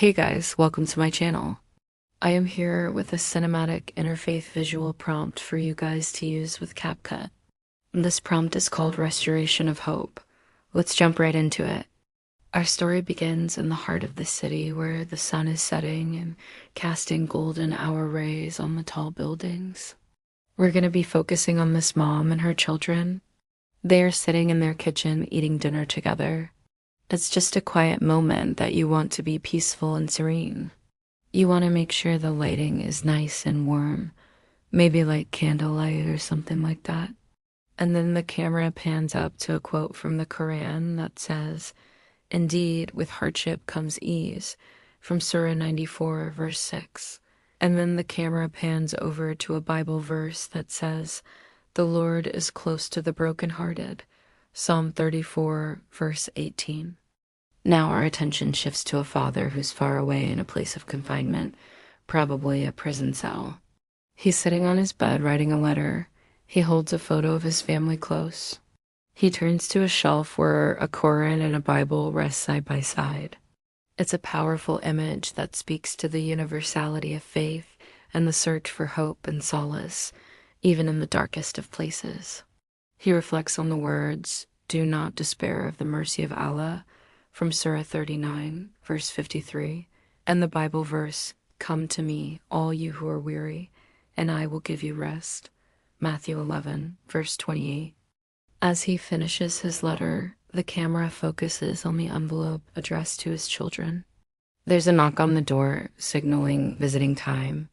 Hey guys, welcome to my channel. I am here with a cinematic interfaith visual prompt for you guys to use with CapCut. This prompt is called Restoration of Hope. Let's jump right into it. Our story begins in the heart of the city where the sun is setting and casting golden hour rays on the tall buildings. We're going to be focusing on this mom and her children. They are sitting in their kitchen eating dinner together. It's just a quiet moment that you want to be peaceful and serene. You want to make sure the lighting is nice and warm, maybe like candlelight or something like that. And then the camera pans up to a quote from the Quran that says, "Indeed, with hardship comes ease," from Surah 94, verse 6. And then the camera pans over to a Bible verse that says, "The Lord is close to the brokenhearted," Psalm 34, verse 18. Now our attention shifts to a father who's far away in a place of confinement, probably a prison cell. He's sitting on his bed writing a letter. He holds a photo of his family close. He turns to a shelf where a Quran and a Bible rest side by side. It's a powerful image that speaks to the universality of faith and the search for hope and solace, even in the darkest of places. He reflects on the words, "Do not despair of the mercy of Allah," from Surah 39, verse 53, and the Bible verse, "Come to me, all you who are weary, and I will give you rest," Matthew 11, verse 28. As he finishes his letter, the camera focuses on the envelope addressed to his children. There's a knock on the door, signaling visiting time.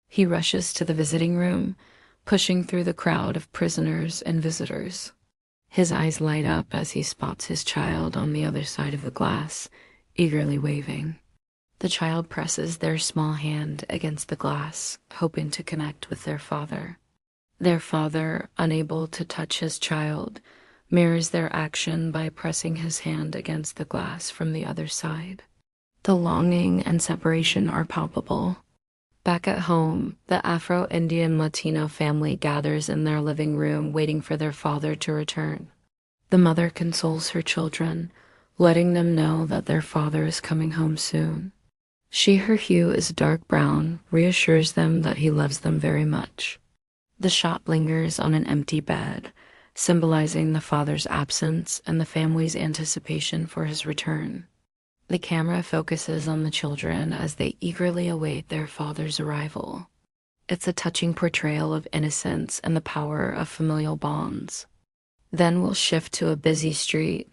He rushes to the visiting room, pushing through the crowd of prisoners and visitors. His eyes light up as he spots his child on the other side of the glass, eagerly waving. The child presses their small hand against the glass, hoping to connect with their father. Their father, unable to touch his child, mirrors their action by pressing his hand against the glass from the other side. The longing and separation are palpable. Back at home, the Afro-Indian Latino family gathers in their living room waiting for their father to return. The mother consoles her children, letting them know that their father is coming home soon. Her hue is dark brown, reassures them that he loves them very much. The shot lingers on an empty bed, symbolizing the father's absence and the family's anticipation for his return. The camera focuses on the children as they eagerly await their father's arrival. It's a touching portrayal of innocence and the power of familial bonds. Then we'll shift to a busy street.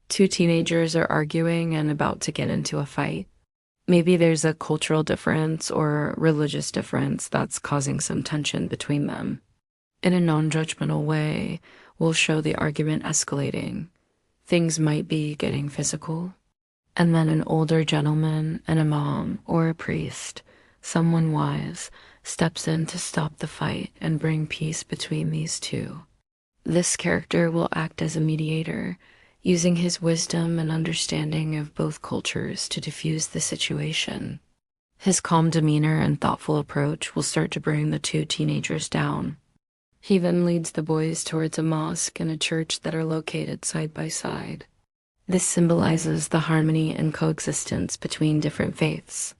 Two teenagers are arguing and about to get into a fight. Maybe there's a cultural difference or religious difference that's causing some tension between them. In a non-judgmental way, we'll show the argument escalating. Things might be getting physical. And then an older gentleman, an imam, or a priest, someone wise, steps in to stop the fight and bring peace between these two. This character will act as a mediator, using his wisdom and understanding of both cultures to diffuse the situation. His calm demeanor and thoughtful approach will start to bring the two teenagers down. He then leads the boys towards a mosque and a church that are located side by side. This symbolizes the harmony and coexistence between different faiths.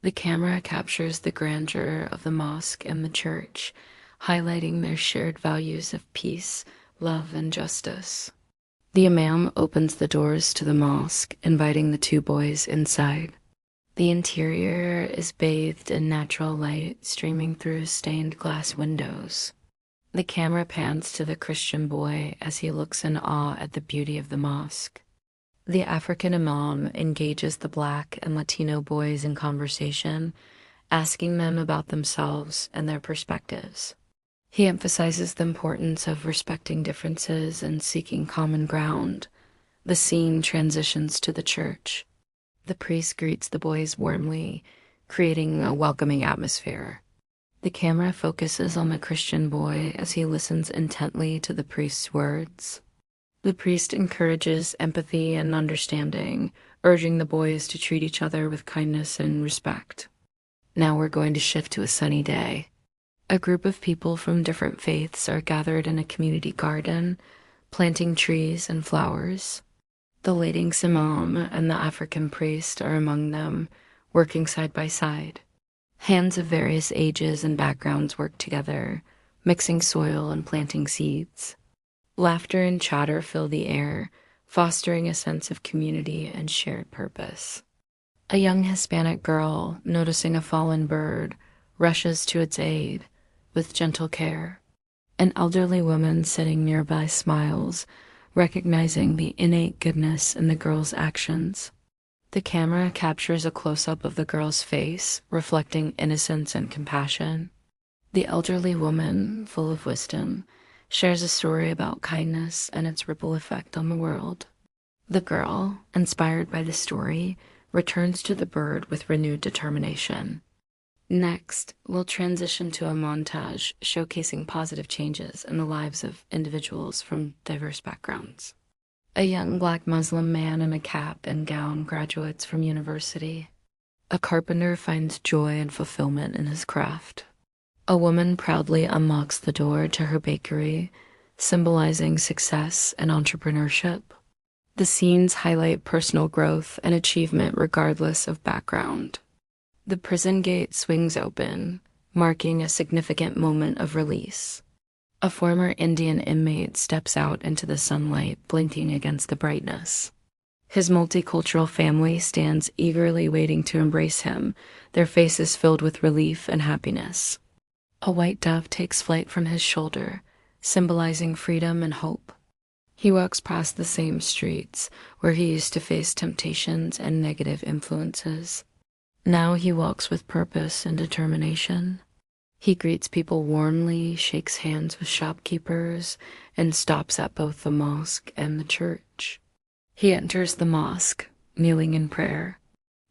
The camera captures the grandeur of the mosque and the church, highlighting their shared values of peace, love, and justice. The imam opens the doors to the mosque, inviting the two boys inside. The interior is bathed in natural light streaming through stained glass windows. The camera pans to the Christian boy as he looks in awe at the beauty of the mosque. The African imam engages the Black and Latino boys in conversation, asking them about themselves and their perspectives. He emphasizes the importance of respecting differences and seeking common ground. The scene transitions to the church. The priest greets the boys warmly, creating a welcoming atmosphere. The camera focuses on the Christian boy as he listens intently to the priest's words. The priest encourages empathy and understanding, urging the boys to treat each other with kindness and respect. Now we're going to shift to a sunny day. A group of people from different faiths are gathered in a community garden, planting trees and flowers. The Ladings Imam and the African priest are among them, working side by side. Hands of various ages and backgrounds work together, mixing soil and planting seeds. Laughter and chatter fill the air, fostering a sense of community and shared purpose. A young Hispanic girl, noticing a fallen bird, rushes to its aid with gentle care. An elderly woman sitting nearby smiles, recognizing the innate goodness in the girl's actions. The camera captures a close-up of the girl's face, reflecting innocence and compassion. The elderly woman, full of wisdom, shares a story about kindness and its ripple effect on the world. The girl, inspired by the story, returns to the bird with renewed determination. Next, we'll transition to a montage showcasing positive changes in the lives of individuals from diverse backgrounds. A young Black Muslim man in a cap and gown graduates from university. A carpenter finds joy and fulfillment in his craft. A woman proudly unlocks the door to her bakery, symbolizing success and entrepreneurship. The scenes highlight personal growth and achievement regardless of background. The prison gate swings open, marking a significant moment of release. A former Indian inmate steps out into the sunlight, blinking against the brightness. His multicultural family stands eagerly waiting to embrace him, their faces filled with relief and happiness. A white dove takes flight from his shoulder, symbolizing freedom and hope. He walks past the same streets where he used to face temptations and negative influences. Now he walks with purpose and determination. He greets people warmly, shakes hands with shopkeepers, and stops at both the mosque and the church. He enters the mosque, kneeling in prayer.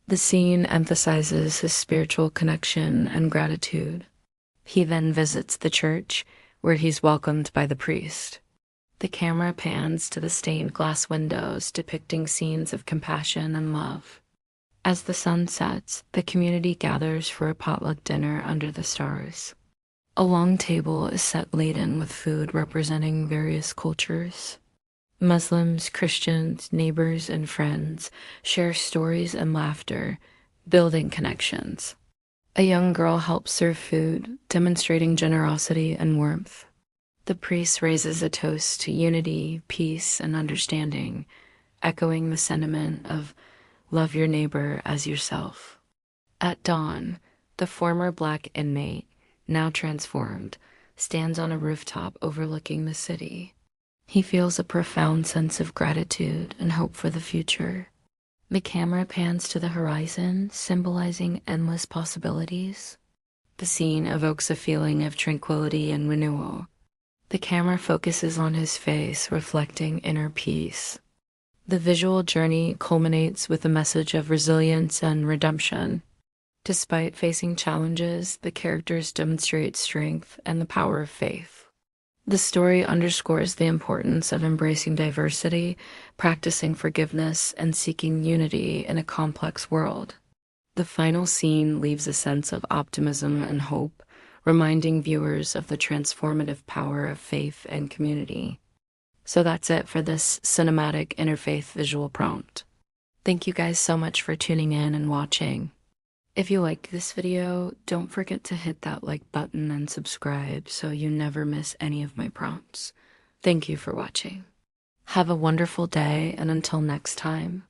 The scene emphasizes his spiritual connection and gratitude. He then visits the church, where he's welcomed by the priest. The camera pans to the stained glass windows, depicting scenes of compassion and love. As the sun sets, the community gathers for a potluck dinner under the stars. A long table is set laden with food representing various cultures. Muslims, Christians, neighbors, and friends share stories and laughter, building connections. A young girl helps serve food, demonstrating generosity and warmth. The priest raises a toast to unity, peace, and understanding, echoing the sentiment of love your neighbor as yourself. At dawn, the former Black inmate, now transformed, stands on a rooftop overlooking the city. He feels a profound sense of gratitude and hope for the future. The camera pans to the horizon, symbolizing endless possibilities. The scene evokes a feeling of tranquility and renewal. The camera focuses on his face, reflecting inner peace. The visual journey culminates with a message of resilience and redemption. Despite facing challenges, the characters demonstrate strength and the power of faith. The story underscores the importance of embracing diversity, practicing forgiveness, and seeking unity in a complex world. The final scene leaves a sense of optimism and hope, reminding viewers of the transformative power of faith and community. So that's it for this cinematic interfaith visual prompt. Thank you guys so much for tuning in and watching. If you liked this video, don't forget to hit that like button and subscribe so you never miss any of my prompts. Thank you for watching. Have a wonderful day, and until next time,